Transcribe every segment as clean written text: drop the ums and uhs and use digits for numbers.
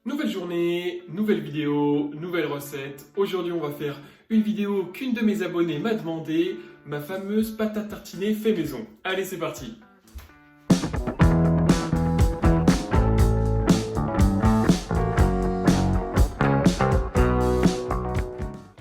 Nouvelle journée, nouvelle vidéo, nouvelle recette. Aujourd'hui, on va faire une vidéo qu'une de mes abonnés m'a demandé, ma fameuse pâte à tartiner fait maison. Allez, c'est parti.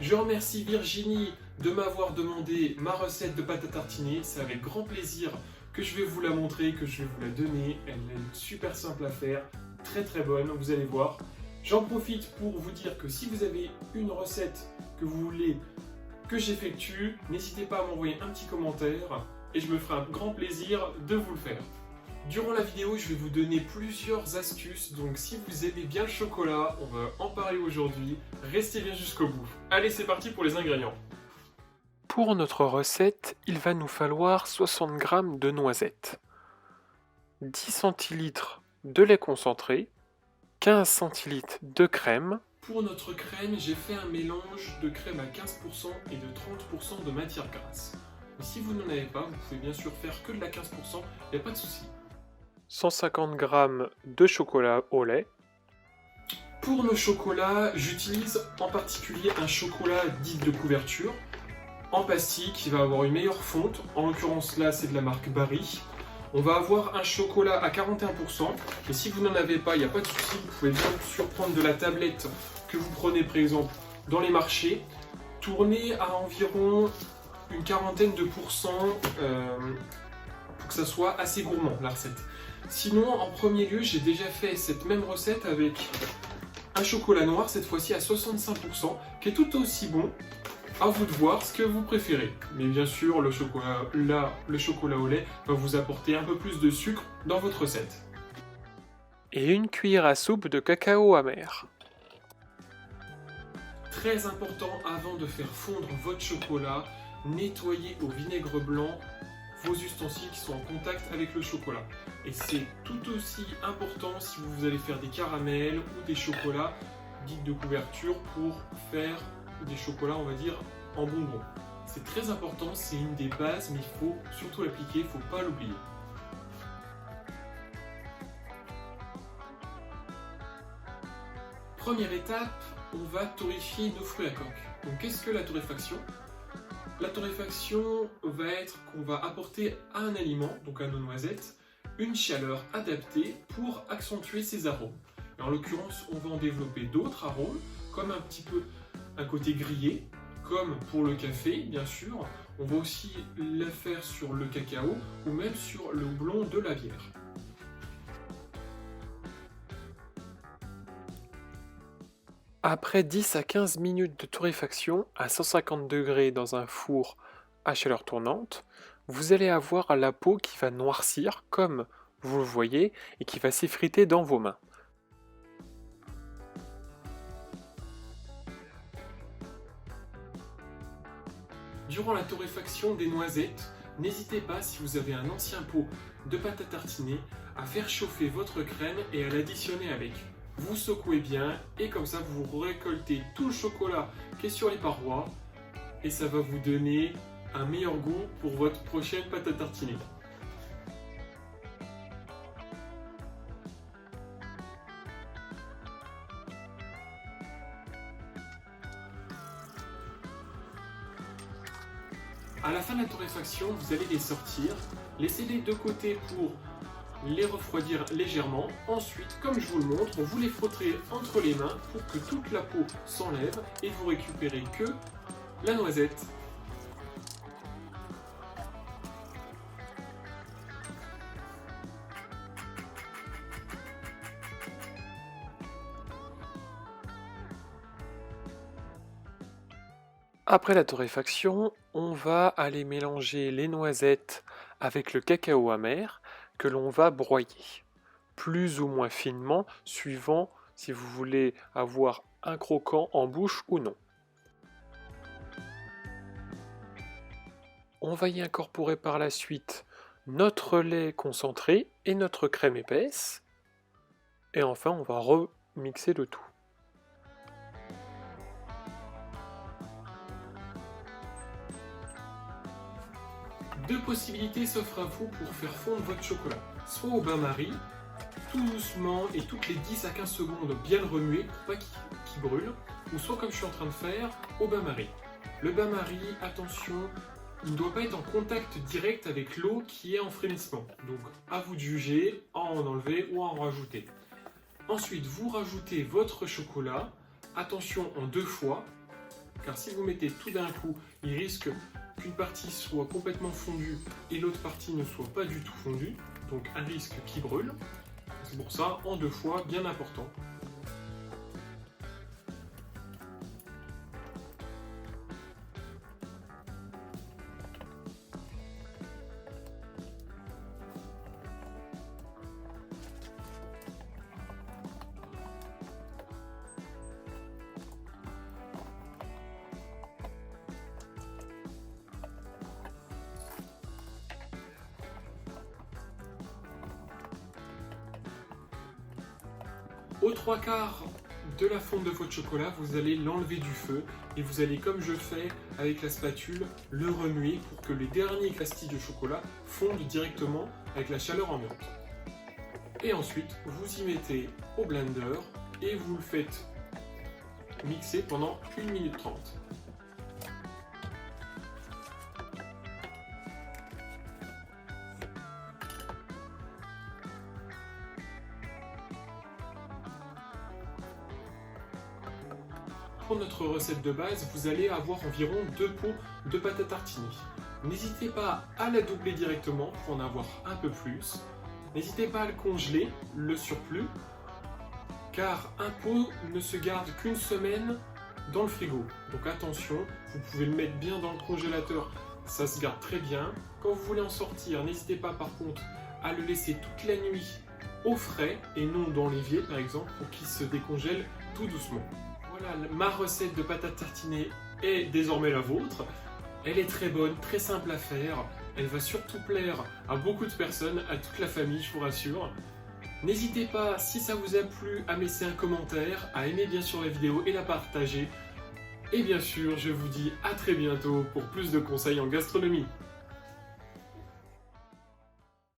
Je remercie Virginie de m'avoir demandé ma recette de pâte à tartiner. C'est avec grand plaisir que je vais vous la montrer, que je vais vous la donner. Elle est super simple à faire, très bonne, vous allez voir. J'en profite pour vous dire que si vous avez une recette que vous voulez que j'effectue, n'hésitez pas à m'envoyer un petit commentaire et je me ferai un grand plaisir de vous le faire. Durant la vidéo, je vais vous donner plusieurs astuces, donc si vous aimez bien le chocolat, on va en parler aujourd'hui. Restez bien jusqu'au bout. Allez, c'est parti pour les ingrédients. Pour notre recette, il va nous falloir 60 g de noisettes, 10 centilitres de lait concentré, 15 centilitres de crème. Pour notre crème, j'ai fait un mélange de crème à 15% et de 30% de matière grasse. Mais si vous n'en avez pas, vous pouvez bien sûr faire que de la 15%, il n'y a pas de souci. 150 g de chocolat au lait. Pour nos chocolats, j'utilise en particulier un chocolat dit de couverture, en pastille qui va avoir une meilleure fonte. En l'occurrence là, c'est de la marque Barry. On va avoir un chocolat à 41%, et si vous n'en avez pas, il n'y a pas de souci, vous pouvez bien sûr prendre de la tablette que vous prenez par exemple dans les marchés, tourner à environ une quarantaine de pourcents pour que ça soit assez gourmand la recette. Sinon, en premier lieu, j'ai déjà fait cette même recette avec un chocolat noir, cette fois-ci à 65%, qui est tout aussi bon. À vous de voir ce que vous préférez. Mais bien sûr, le chocolat au lait va vous apporter un peu plus de sucre dans votre recette. Et une cuillère à soupe de cacao amer. Très important, avant de faire fondre votre chocolat, nettoyez au vinaigre blanc vos ustensiles qui sont en contact avec le chocolat. Et c'est tout aussi important si vous allez faire des caramels ou des chocolats dits de couverture pour faire des chocolats, on va dire, en bonbons. C'est très important, c'est une des bases, mais il faut surtout l'appliquer, il ne faut pas l'oublier. Première étape, on va torréfier nos fruits à coque. Donc qu'est-ce que la torréfaction ? La torréfaction va être qu'on va apporter à un aliment, donc à nos noisettes, une chaleur adaptée pour accentuer ses arômes. Et en l'occurrence, on va en développer d'autres arômes, comme un petit peu un côté grillé, comme pour le café, bien sûr. On va aussi le faire sur le cacao ou même sur le houblon de la bière. Après 10 à 15 minutes de torréfaction à 150 degrés dans un four à chaleur tournante, vous allez avoir la peau qui va noircir, comme vous le voyez, et qui va s'effriter dans vos mains. Durant la torréfaction des noisettes, n'hésitez pas, si vous avez un ancien pot de pâte à tartiner, à faire chauffer votre crème et à l'additionner avec. Vous secouez bien et comme ça vous récoltez tout le chocolat qui est sur les parois et ça va vous donner un meilleur goût pour votre prochaine pâte à tartiner. À la fin de la torréfaction, vous allez les sortir, laissez-les de côté pour les refroidir légèrement. Ensuite, comme je vous le montre, vous les frotterez entre les mains pour que toute la peau s'enlève et vous récupérez que la noisette. Après la torréfaction, on va aller mélanger les noisettes avec le cacao amer que l'on va broyer, plus ou moins finement, suivant si vous voulez avoir un croquant en bouche ou non. On va y incorporer par la suite notre lait concentré et notre crème épaisse, et enfin on va remixer le tout. Deux possibilités s'offrent à vous pour faire fondre votre chocolat, soit au bain-marie, tout doucement et toutes les 10 à 15 secondes bien le remuer pour pas qu'il brûle, ou soit comme je suis en train de faire, au bain-marie. Le bain-marie, attention, il ne doit pas être en contact direct avec l'eau qui est en frémissement. Donc à vous de juger, à en enlever ou à en rajouter. Ensuite, vous rajoutez votre chocolat, attention en 2 fois, car si vous mettez tout d'un coup, il risque qu'une partie soit complètement fondue et l'autre partie ne soit pas du tout fondue, donc un risque qui brûle. C'est pour ça, en 2 fois, bien important. Aux 3/4 de la fonte de votre chocolat, vous allez l'enlever du feu et vous allez, comme je fais avec la spatule, le remuer pour que les derniers éclastiques de chocolat fondent directement avec la chaleur ambiante. Et ensuite, vous y mettez au blender et vous le faites mixer pendant 1 minute 30. Pour notre recette de base, vous allez avoir environ 2 pots de pâte à tartiner. N'hésitez pas à la doubler directement pour en avoir un peu plus. N'hésitez pas à le congeler, le surplus, car un pot ne se garde qu'une semaine dans le frigo. Donc attention, vous pouvez le mettre bien dans le congélateur, ça se garde très bien. Quand vous voulez en sortir, n'hésitez pas par contre à le laisser toute la nuit au frais et non dans l'évier par exemple pour qu'il se décongèle tout doucement. Voilà, ma recette de pâte à tartiner est désormais la vôtre. Elle est très bonne, très simple à faire. Elle va surtout plaire à beaucoup de personnes, à toute la famille, je vous rassure. N'hésitez pas, si ça vous a plu, à me laisser un commentaire, à aimer bien sûr la vidéo et la partager. Et bien sûr, je vous dis à très bientôt pour plus de conseils en gastronomie.